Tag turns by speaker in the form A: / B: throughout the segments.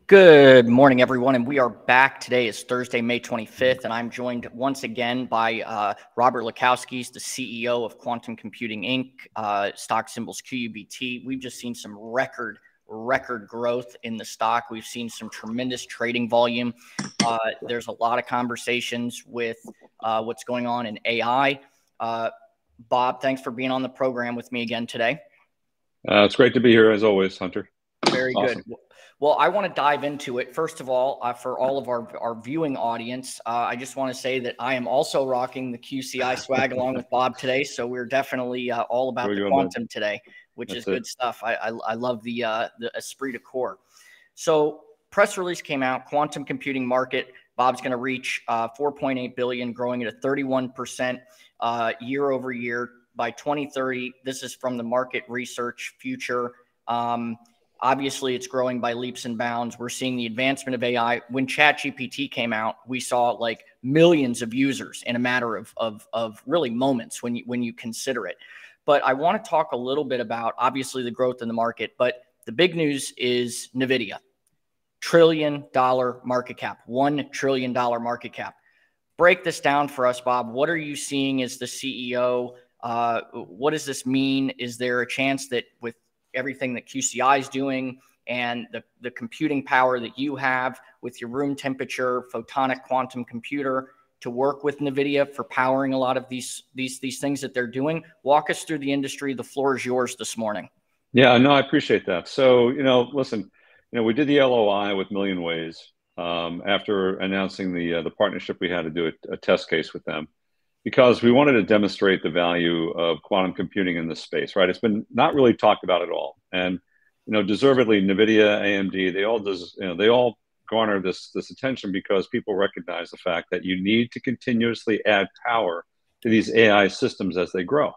A: Good morning, everyone, and we are back. Today is Thursday, May 25th, and I'm joined once again by Robert Liscouski, the CEO of Quantum Computing, Inc., stock symbols QUBT. We've just seen some record growth in the stock. We've seen some tremendous trading volume. There's a lot of conversations with what's going on in AI. Bob, thanks for being on the program with me again today.
B: It's great to be here, as always, Hunter.
A: Very awesome. Good. Well, I want to dive into it. First of all, for all of our viewing audience, I just want to say that I am also rocking the QCI swag along with Bob today. So we're definitely all about the quantum today, which is good stuff. I love the esprit de corps. So press release came out, quantum computing market. Bob's going to reach 4.8 billion, growing at a 31% year over year by 2030. This is from the market research future. Obviously, it's growing by leaps and bounds. We're seeing the advancement of AI. When ChatGPT came out, we saw like millions of users in a matter of really moments when you consider it. But I want to talk a little bit about, obviously, the growth in the market. But the big news is NVIDIA. $1 trillion market cap, $1 trillion market cap. Break this down for us, Bob. What are you seeing as the CEO? What does this mean? Is there a chance that with everything that QCI is doing and the computing power that you have with your room temperature photonic quantum computer to work with NVIDIA for powering a lot of these things that they're doing? Walk us through the industry. The floor is yours this morning.
B: Yeah, no, I appreciate that. So, listen, we did the LOI with Million Ways after announcing the partnership we had to do a test case with them, because we wanted to demonstrate the value of quantum computing in this space, right? It's been not really talked about at all. And, deservedly, NVIDIA, AMD, they all garner this attention because people recognize the fact that you need to continuously add power to these AI systems as they grow.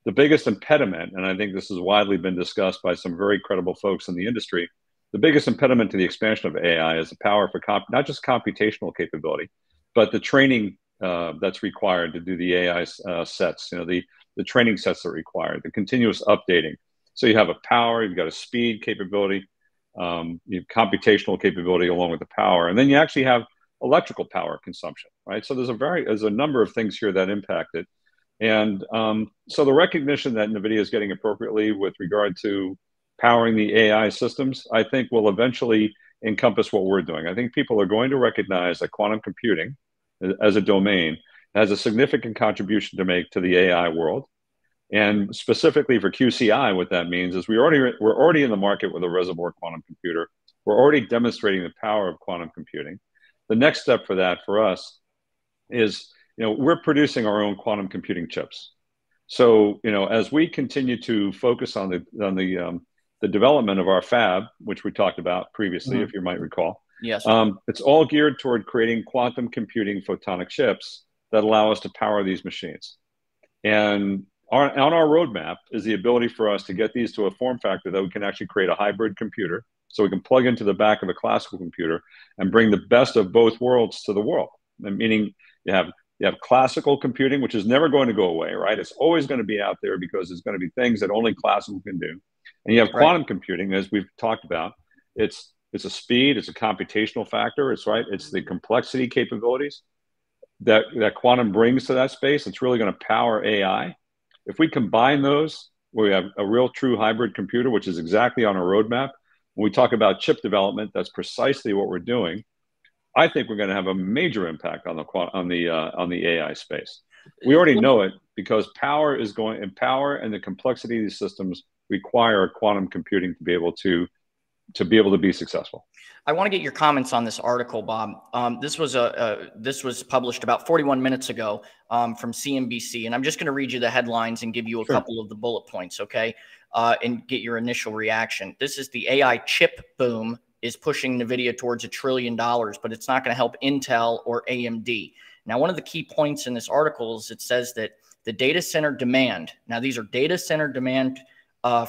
B: The biggest impediment, and I think this has widely been discussed by some very credible folks in the industry, the biggest impediment to the expansion of AI is the power for not just computational capability, but the training that's required to do the AI sets, the training sets that are required, the continuous updating. So you have a power, you've got a speed capability, you have computational capability along with the power, and then you actually have electrical power consumption, right? So there's a number of things here that impact it. And so the recognition that NVIDIA is getting appropriately with regard to powering the AI systems, I think will eventually encompass what we're doing. I think people are going to recognize that quantum computing as a domain has a significant contribution to make to the AI world. And specifically for QCI, what that means is we're already in the market with a reservoir quantum computer. We're already demonstrating the power of quantum computing. The next step for that for us is, we're producing our own quantum computing chips. So, as we continue to focus on the development of our fab, which we talked about previously, if you might recall.
A: Yes.
B: It's all geared toward creating quantum computing photonic chips that allow us to power these machines. And on our roadmap is the ability for us to get these to a form factor that we can actually create a hybrid computer, so we can plug into the back of a classical computer and bring the best of both worlds to the world. And meaning you have classical computing, which is never going to go away, right? It's always going to be out there because there's going to be things that only classical can do. And you have quantum computing, as we've talked about. It's a speed, it's a computational factor, it's the complexity capabilities that quantum brings to that space. It's really going to power AI. If we combine those, we have a real true hybrid computer, which is exactly on our roadmap. When we talk about chip development, that's precisely what we're doing. I think we're going to have a major impact on the AI space. We already know it because power and the complexity of these systems require quantum computing to be able to be successful.
A: I want to get your comments on this article, Bob. This was published about 41 minutes ago from CNBC, and I'm just going to read you the headlines and give you a couple of the bullet points, okay? And get your initial reaction. This is the AI chip boom is pushing NVIDIA towards $1 trillion, but it's not going to help Intel or AMD. Now, one of the key points in this article is it says that the data center demand, now these are data center demand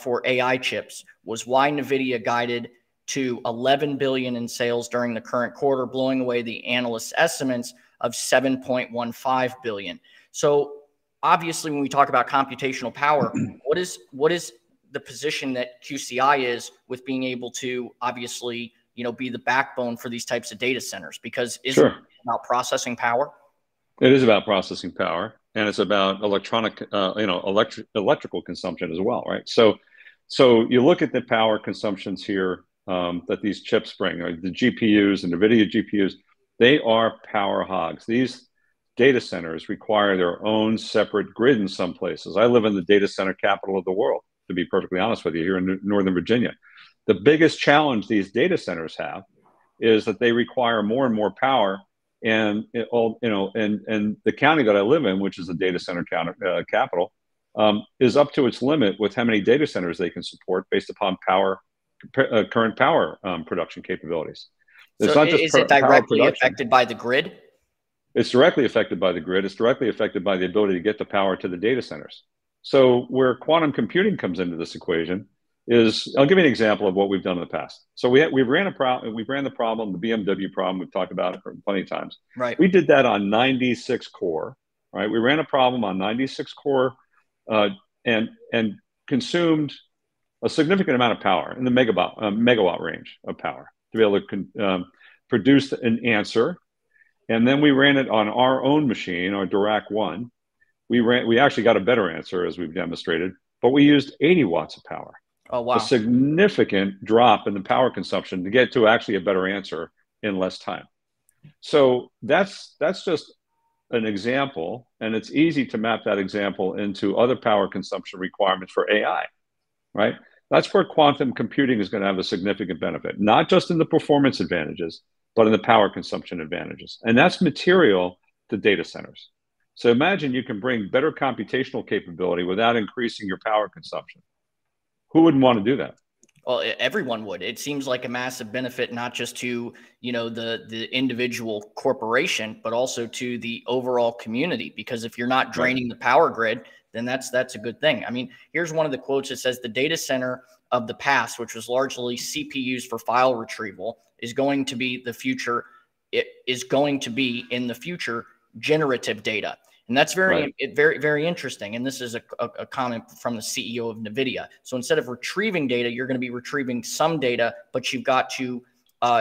A: for AI chips, was why NVIDIA guided to 11 billion in sales during the current quarter, blowing away the analysts' estimates of 7.15 billion. So obviously, when we talk about computational power, what is the position that QCI is with being able to obviously, be the backbone for these types of data centers? Because isn't
B: Sure.
A: it about processing power?
B: It is about processing power, and it's about electrical consumption as well, right? So you look at the power consumptions here that these chips bring, right? The GPUs and NVIDIA GPUs, they are power hogs. These data centers require their own separate grid in some places. I live in the data center capital of the world, to be perfectly honest with you, here in Northern Virginia. The biggest challenge these data centers have is that they require more and more power. And and the county that I live in, which is the data center capital, is up to its limit with how many data centers they can support based upon current power production capabilities. It's
A: So
B: not just
A: is it directly affected by the grid?
B: It's directly affected by the grid. It's directly affected by the ability to get the power to the data centers. So where quantum computing comes into this equation is, I'll give you an example of what we've done in the past. So we ran the problem, the BMW problem. We've talked about it plenty of times.
A: Right.
B: We did that on 96 core. Right. We ran a problem on 96 core and consumed a significant amount of power in the megawatt range of power to be able to produce an answer. And then we ran it on our own machine, our Dirac 1. We actually got a better answer, as we've demonstrated, but we used 80 watts of power.
A: Oh, wow.
B: A significant drop in the power consumption to get to actually a better answer in less time. So that's just an example, and it's easy to map that example into other power consumption requirements for AI, right? That's where quantum computing is going to have a significant benefit, not just in the performance advantages, but in the power consumption advantages. And that's material to data centers. So imagine you can bring better computational capability without increasing your power consumption. Who wouldn't want to do that?
A: Well, everyone would. It seems like a massive benefit, not just to, the individual corporation, but also to the overall community. Because if you're not draining the power grid, then that's a good thing. I mean, here's one of the quotes. It says the data center of the past, which was largely CPUs for file retrieval, is going to be the future. It is going to be in the future generative data. And that's very, very interesting. And this is a comment from the CEO of NVIDIA. So instead of retrieving data, you're going to be retrieving some data, but you've got to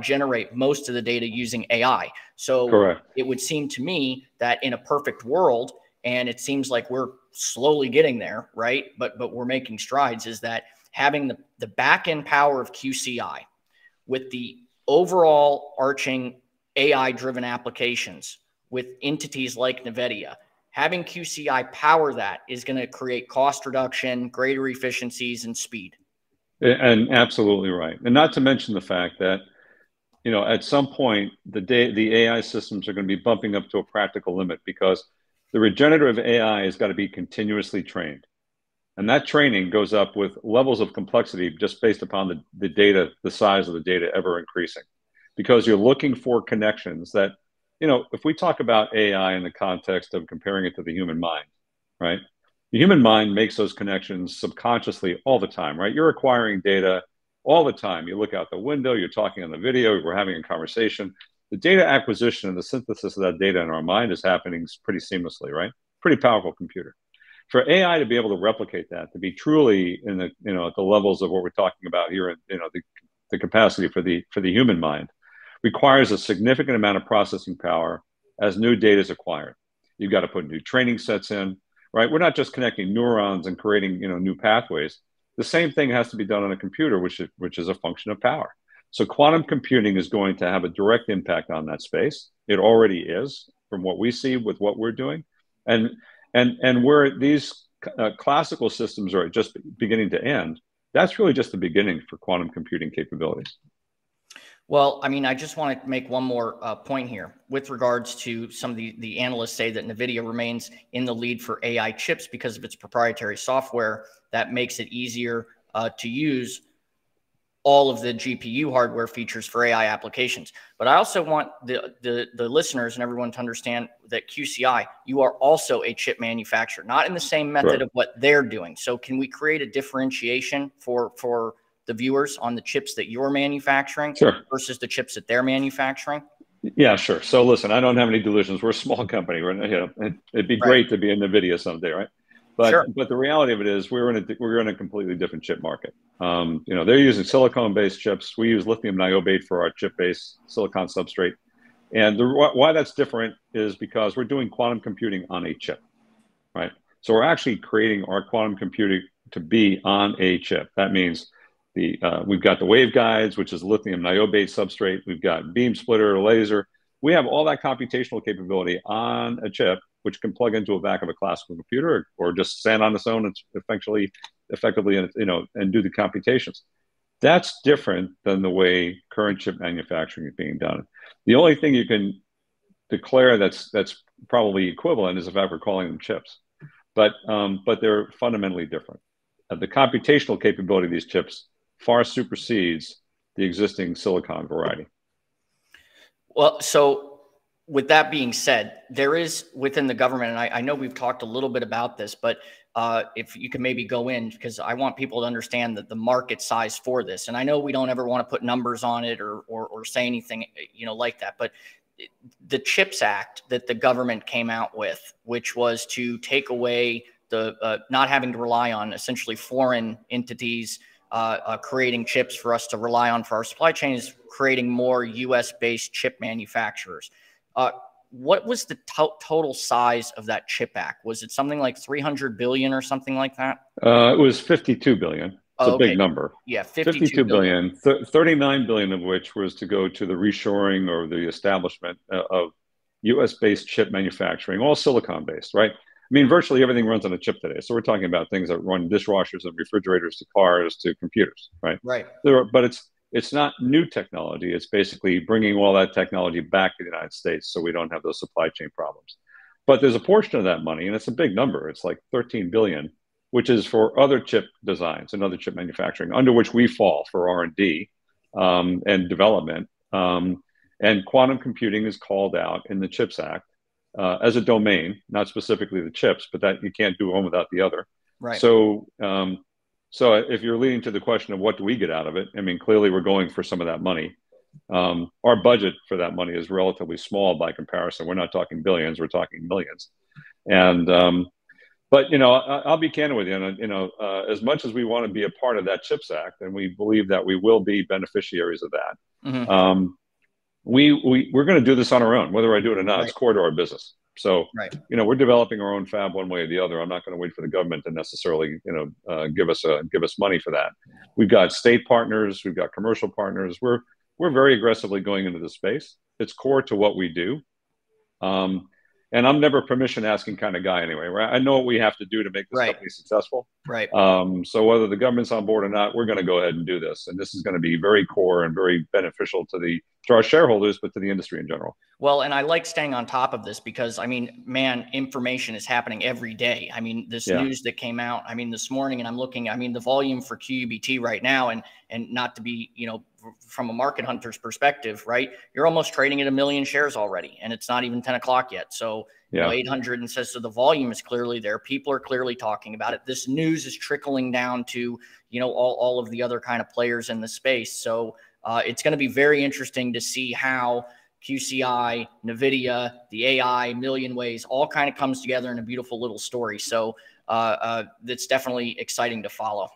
A: generate most of the data using AI. So it would seem to me that in a perfect world, and it seems like we're slowly getting there, right? But we're making strides, is that having the back-end power of QCI with the overall arching AI-driven applications with entities like NVIDIA, having QCI power that is going to create cost reduction, greater efficiencies, and speed.
B: And absolutely right. And not to mention the fact that, at some point, the AI systems are going to be bumping up to a practical limit, because the regenerative AI has got to be continuously trained. And that training goes up with levels of complexity just based upon the data, the size of the data ever increasing, because you're looking for connections that, if we talk about AI in the context of comparing it to the human mind, right? The human mind makes those connections subconsciously all the time, right? You're acquiring data all the time. You look out the window, you're talking on the video, we're having a conversation. The data acquisition and the synthesis of that data in our mind is happening pretty seamlessly, right? Pretty powerful computer. For AI to be able to replicate that, to be truly in the, at the levels of what we're talking about here, the capacity for the human mind, requires a significant amount of processing power as new data is acquired. You've got to put new training sets in, right? We're not just connecting neurons and creating, new pathways. The same thing has to be done on a computer, which is a function of power. So quantum computing is going to have a direct impact on that space. It already is, from what we see with what we're doing. And where these classical systems are just beginning to end, that's really just the beginning for quantum computing capabilities.
A: Well, I mean, I just want to make one more point here with regards to some of the analysts say that NVIDIA remains in the lead for AI chips because of its proprietary software that makes it easier to use all of the GPU hardware features for AI applications. But I also want the listeners and everyone to understand that QCI, you are also a chip manufacturer, not in the same method of what they're doing. So can we create a differentiation for the viewers on the chips that you're manufacturing versus the chips that they're manufacturing?
B: Yeah, sure. So listen, I don't have any delusions. We're a small company. It'd be great to be in NVIDIA someday, right?
A: Sure.
B: But the reality of it is we're in a completely different chip market. You know, they're using silicone-based chips. We use lithium niobate for our chip-based silicon substrate. And why that's different is because we're doing quantum computing on a chip, right? So we're actually creating our quantum computing to be on a chip. That means we've got the waveguides, which is lithium niobate substrate. We've got beam splitter, laser. We have all that computational capability on a chip, which can plug into a back of a classical computer or just stand on its own and effectively, you know, and do the computations. That's different than the way current chip manufacturing is being done. The only thing you can declare that's probably equivalent is the fact we're calling them chips, but they're fundamentally different. The computational capability of these chips far supersedes the existing silicon variety.
A: Well, so with that being said, there is within the government, and I know we've talked a little bit about this, but if you could maybe go in, because I want people to understand that the market size for this, and I know we don't ever want to put numbers on it or say anything, you know, like that, but the CHIPS Act that the government came out with, which was to take away the not having to rely on essentially foreign entities creating chips for us to rely on for our supply chain, is creating more US-based chip manufacturers. What was the total size of that CHIP Act? Was it something like 300 billion or something like that?
B: It was 52 billion. It's a big number.
A: Yeah, 52
B: billion. 39 billion of which was to go to the reshoring or the establishment of US-based chip manufacturing, all silicon-based, right? I mean, virtually everything runs on a chip today. So we're talking about things that run dishwashers and refrigerators to cars to computers, right?
A: Right.
B: But it's not new technology. It's basically bringing all that technology back to the United States so we don't have those supply chain problems. But there's a portion of that money, and it's a big number. It's like 13 billion, which is for other chip designs and other chip manufacturing, under which we fall for R&D and development. And quantum computing is called out in the CHIPS Act as a domain, not specifically the chips, but that you can't do one without the other.
A: Right.
B: So, so if you're leading to the question of what do we get out of it, I mean, clearly we're going for some of that money. Our budget for that money is relatively small by comparison. We're not talking billions, we're talking millions. And, but, you know, I'll be candid with you. And, you know, as much as we want to be a part of that CHIPS Act, and we believe that we will be beneficiaries of that,
A: Mm-hmm.
B: we're going to do this on our own, whether I do it or not.
A: Right.
B: It's core to our business. So,
A: right.
B: You know, we're developing our own fab one way or the other. I'm not going to wait for the government to necessarily, you know, give us money for that. We've got state partners, we've got commercial partners. We're very aggressively going into the space. It's core to what we do. And I'm never permission asking kind of guy anyway, right? I know what we have to do to make this
A: Right.
B: company successful.
A: Right.
B: So whether the government's on board or not, we're going to go ahead and do this. And this is going to be very core and very beneficial to our shareholders, but to the industry in general.
A: Well, and I like staying on top of this because, I mean, man, information is happening every day. I mean, this news that came out, I mean, this morning, and I'm looking, I mean, the volume for QUBT right now, and not to be, you know, from a market hunter's perspective, right? You're almost trading at 1 million shares already, and it's not even 10 o'clock yet. So, you know, 800 and says, so the volume is clearly there. People are clearly talking about it. This news is trickling down to, you know, all of the other kind of players in the space. So it's going to be very interesting to see how QCI, NVIDIA, the AI, Million Ways, all kind of comes together in a beautiful little story. So that's definitely exciting to follow.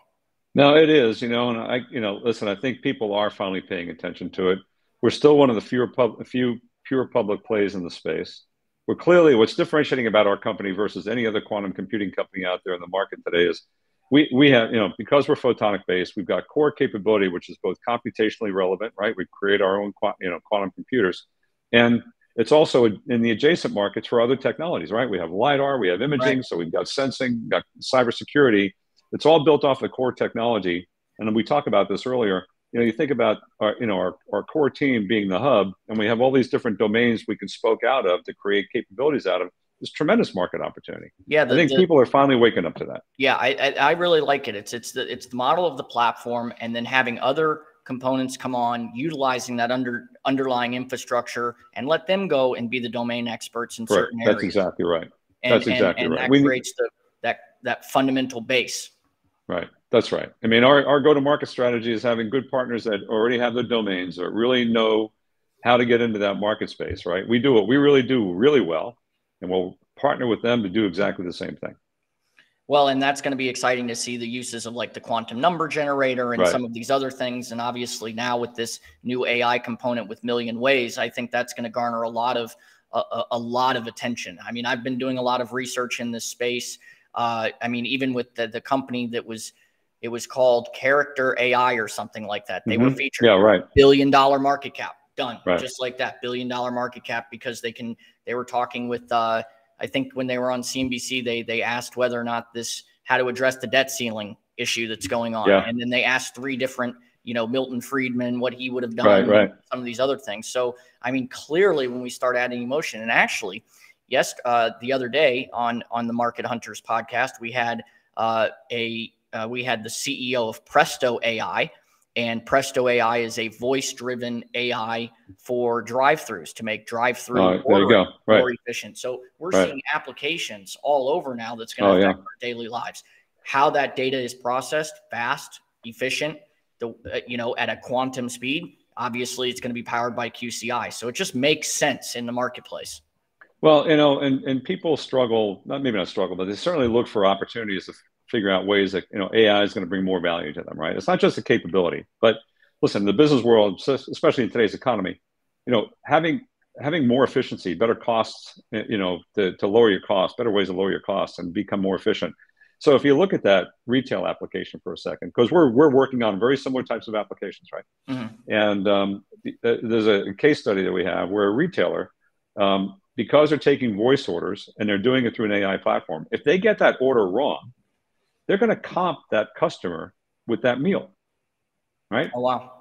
B: No, it is, you know, and listen, I think people are finally paying attention to it. We're still one of the few pure public plays in the space. We're clearly, what's differentiating about our company versus any other quantum computing company out there in the market today is we have, you know, because we're photonic based, we've got core capability, which is both computationally relevant, right? We create our own, quantum computers. And it's also in the adjacent markets for other technologies, right? We have LiDAR, we have imaging, right. So we've got sensing, we've got cybersecurity. It's all built off the core technology. And we talked about this earlier. You know, you think about our core team being the hub, and we have all these different domains we can spoke out of to create capabilities out of. There's tremendous market opportunity. Yeah, I think people are finally waking up to that.
A: Yeah, I really like it. It's the model of the platform, and then having other components come on, utilizing that underlying infrastructure, and let them go and be the domain experts in certain areas.
B: That's exactly right.
A: That's exactly right. And that creates that fundamental base.
B: Right. That's right. I mean, our go-to-market strategy is having good partners that already have their domains or really know how to get into that market space, right? We do what we really do really well, and we'll partner with them to do exactly the same thing.
A: Well, and that's going to be exciting to see the uses of like the quantum number generator and some of these other things. And obviously now with this new AI component with Million Ways, I think that's going to garner a lot of attention. I mean, I've been doing a lot of research in this space. I mean, even with the company that it was called Character AI or something like that. They were featured.
B: Yeah, right.
A: $1 billion market cap, done. Just like that, $1 billion market cap, because they were talking with, I think when they were on CNBC, they asked whether or not how to address the debt ceiling issue that's going on. And then they asked 3 different, Milton Friedman, what he would have done, some of these other things. So, I mean, clearly when we start adding emotion, and actually, yes, the other day on the Market Hunters podcast, we had the CEO of Presto AI. And Presto AI is a voice-driven AI for drive-thrus to make drive-through ordering more efficient. So we're seeing applications all over now that's going to affect our daily lives. How that data is processed, fast, efficient, at a quantum speed. Obviously, it's going to be powered by QCI. So it just makes sense in the marketplace.
B: Well, and people struggle, maybe not struggle, but they certainly look for opportunities to figure out ways that, AI is going to bring more value to them, right? It's not just a capability, but listen, the business world, especially in today's economy, having more efficiency, better costs, to lower your costs, better ways to lower your costs and become more efficient. So if you look at that retail application for a second, because we're working on very similar types of applications, right? And there's a case study that we have where a retailer, because they're taking voice orders and they're doing it through an AI platform, if they get that order wrong, they're going to comp that customer with that meal, right?
A: Oh, wow.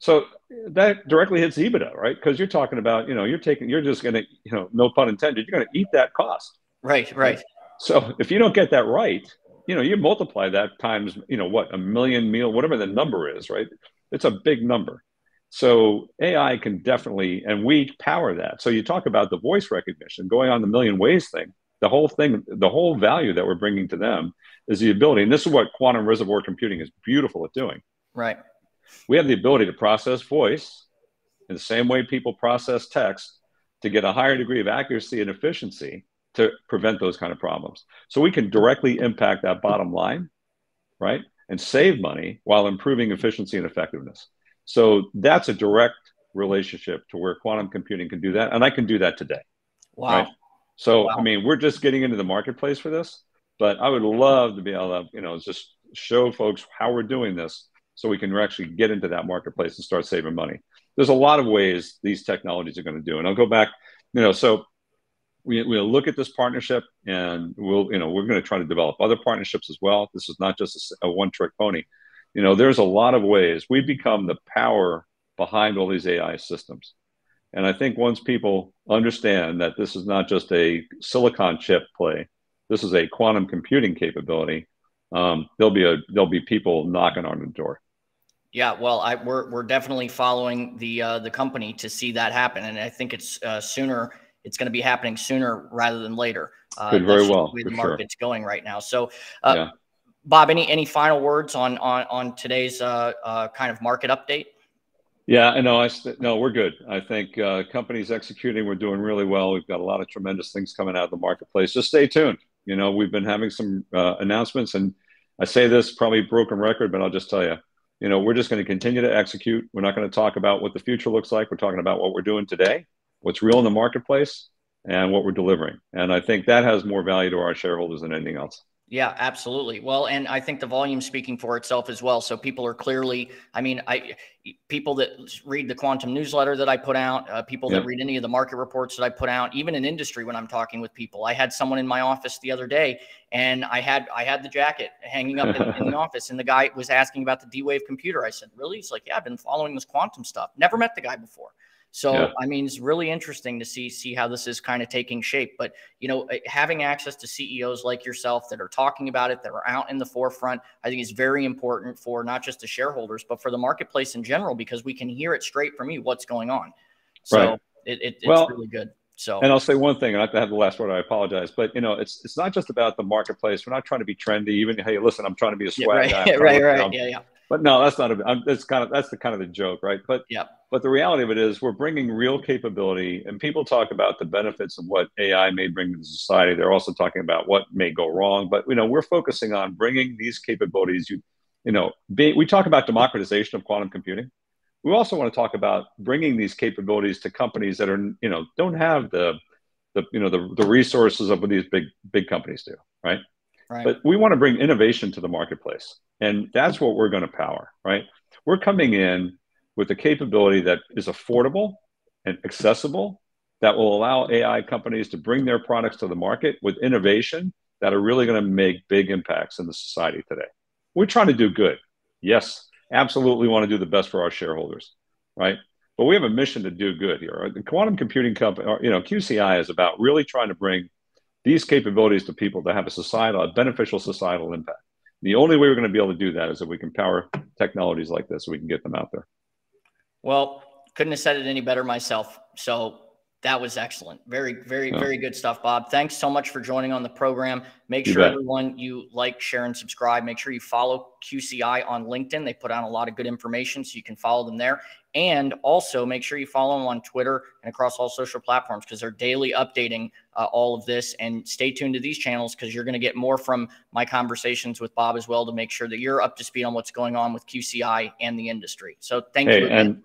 B: So that directly hits EBITDA, right? Because you're talking about, you're just going to, no pun intended, you're going to eat that cost.
A: Right.
B: So if you don't get that right, you multiply that times, what, 1 million meal, whatever the number is, right? It's a big number. So AI can definitely, and we power that. So you talk about the voice recognition going on the Million Ways thing. The whole value that we're bringing to them is the ability, and this is what quantum reservoir computing is beautiful at doing.
A: Right.
B: We have the ability to process voice in the same way people process text to get a higher degree of accuracy and efficiency to prevent those kind of problems. So we can directly impact that bottom line, right? And save money while improving efficiency and effectiveness. So that's a direct relationship to where quantum computing can do that. And I can do that today.
A: Wow.
B: Right? So, I mean, we're just getting into the marketplace for this, but I would love to be able to, just show folks how we're doing this so we can actually get into that marketplace and start saving money. There's a lot of ways these technologies are going to do. And I'll go back, so we'll look at this partnership and we're going to try to develop other partnerships as well. This is not just a one-trick pony. There's a lot of ways we've become the power behind all these AI systems. And I think once people understand that this is not just a silicon chip play, this is a quantum computing capability, there'll be people knocking on the door.
A: Yeah, well, we're definitely following the company to see that happen, and I think it's sooner. It's going to be happening sooner rather than later.
B: Could very well.
A: The way the market's going right now. So, Bob, any final words on today's kind of market update?
B: Yeah, no, we're good. I think companies executing, we're doing really well. We've got a lot of tremendous things coming out of the marketplace. Just stay tuned. We've been having some announcements, and I say this probably broken record, but I'll just tell you, we're just going to continue to execute. We're not going to talk about what the future looks like. We're talking about what we're doing today, what's real in the marketplace, and what we're delivering. And I think that has more value to our shareholders than anything else.
A: Yeah, absolutely. Well, and I think the volume speaking for itself as well. So people are clearly, people that read the quantum newsletter that I put out, people that read any of the market reports that I put out, even in industry when I'm talking with people. I had someone in my office the other day, and I had the jacket hanging up in the office, and the guy was asking about the D-Wave computer. I said, really? He's like, yeah, I've been following this quantum stuff. Never met the guy before. So, it's really interesting to see how this is kind of taking shape. But, having access to CEOs like yourself that are talking about it, that are out in the forefront, I think is very important for not just the shareholders, but for the marketplace in general, because we can hear it straight from you what's going on. So it's really good. So,
B: and I'll say one thing, and I have to have the last word, I apologize, but it's not just about the marketplace. We're not trying to be trendy, even, hey, listen, I'm trying to be a swag guy.
A: Right. Yeah.
B: But no, that's not that's the kind of the joke, right? But the reality of it is we're bringing real capability, and people talk about the benefits of what AI may bring to society. They're also talking about what may go wrong. But, we're focusing on bringing these capabilities. We talk about democratization of quantum computing. We also want to talk about bringing these capabilities to companies that are, don't have the resources of what these big companies do, right?
A: Right.
B: But we want to bring innovation to the marketplace, and that's what we're going to power, right? We're coming in with a capability that is affordable and accessible, that will allow AI companies to bring their products to the market with innovation that are really going to make big impacts in the society today. We're trying to do good. Yes, absolutely want to do the best for our shareholders, right? But we have a mission to do good here. The quantum computing company, QCI, is about really trying to bring these capabilities to people that have a beneficial societal impact. The only way we're going to be able to do that is if we can power technologies like this so we can get them out there.
A: Well, couldn't have said it any better myself. So that was excellent. Very, very, very good stuff, Bob. Thanks so much for joining on the program. Make sure everyone, you like, share, and subscribe. Make sure you follow QCI on LinkedIn. They put out a lot of good information, so you can follow them there. And also make sure you follow them on Twitter and across all social platforms, because they're daily updating all of this. And stay tuned to these channels, because you're going to get more from my conversations with Bob as well, to make sure that you're up to speed on what's going on with QCI and the industry. So thank you again.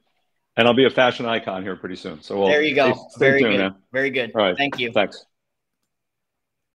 B: And I'll be a fashion icon here pretty soon. So
A: there you go.
B: Stay tuned,
A: good.
B: man.
A: Very good.
B: All right.
A: Thank you.
B: Thanks.